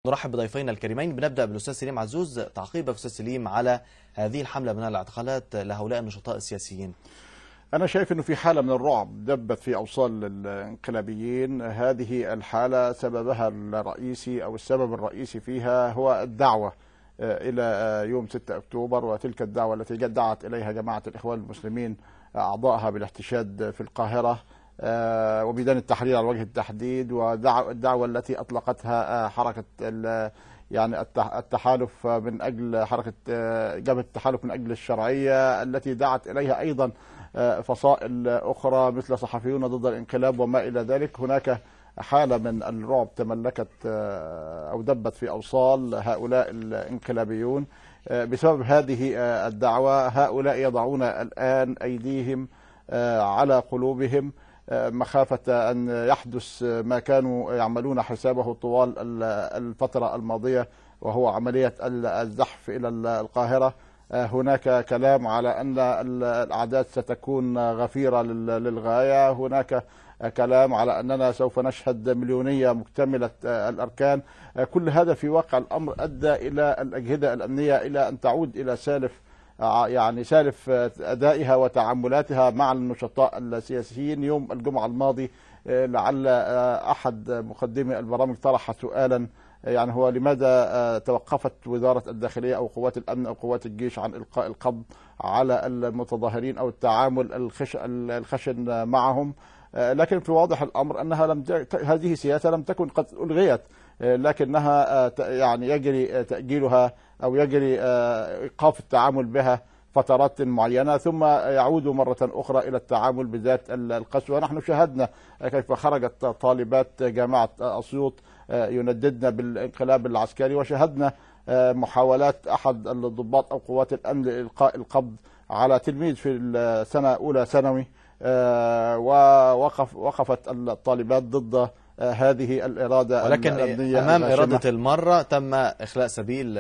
نرحب بضيفينا الكريمين. بنبدأ بالأستاذ سليم عزوز، تعقيبك أستاذ سليم على هذه الحملة من الاعتقالات لهؤلاء النشطاء السياسيين. أنا شايف أنه في حالة من الرعب دبت في أوصال الانقلابيين. هذه الحالة سببها الرئيسي أو السبب الرئيسي فيها هو الدعوة إلى يوم 6 أكتوبر، وتلك الدعوة التي دعت إليها جماعة الإخوان المسلمين أعضائها بالاحتشاد في القاهرة وميدان التحرير على وجه التحديد، والدعوة التي أطلقتها حركة يعني التحالف من أجل حركة جبهة التحالف من أجل الشرعية، التي دعت إليها أيضا فصائل أخرى مثل صحفيون ضد الانقلاب وما إلى ذلك. هناك حالة من الرعب تملكت أو دبت في أوصال هؤلاء الانقلابيون بسبب هذه الدعوة. هؤلاء يضعون الآن أيديهم على قلوبهم مخافة أن يحدث ما كانوا يعملون حسابه طوال الفترة الماضية، وهو عملية الزحف إلى القاهرة. هناك كلام على أن الأعداد ستكون غفيرة للغاية. هناك كلام على أننا سوف نشهد مليونية مكتملة الأركان. كل هذا في واقع الأمر أدى إلى الأجهزة الأمنية إلى أن تعود إلى سالف أدائها وتعاملاتها مع النشطاء السياسيين. يوم الجمعة الماضي لعل أحد مقدمي البرامج طرح سؤالا، يعني هو لماذا توقفت وزارة الداخلية أو قوات الأمن أو قوات الجيش عن إلقاء القبض على المتظاهرين أو التعامل الخشن معهم؟ لكن في واضح الأمر أنها هذه سياسة لم تكن قد ألغيت، لكنها يعني يجري تأجيلها أو يجري إيقاف التعامل بها فترات معينة، ثم يعود مرة أخرى إلى التعامل بذات القسوة. نحن شاهدنا كيف خرجت طالبات جامعة أسيوط ينددن بالانقلاب العسكري، وشاهدنا محاولات أحد الضباط أو قوات الأمن لإلقاء القبض على تلميذ في السنة أولى ثانوي، ووقفت الطالبات ضد هذه الإرادة ولكن الأمنية أمام الغاشمة. إرادة المرة تم إخلاء سبيل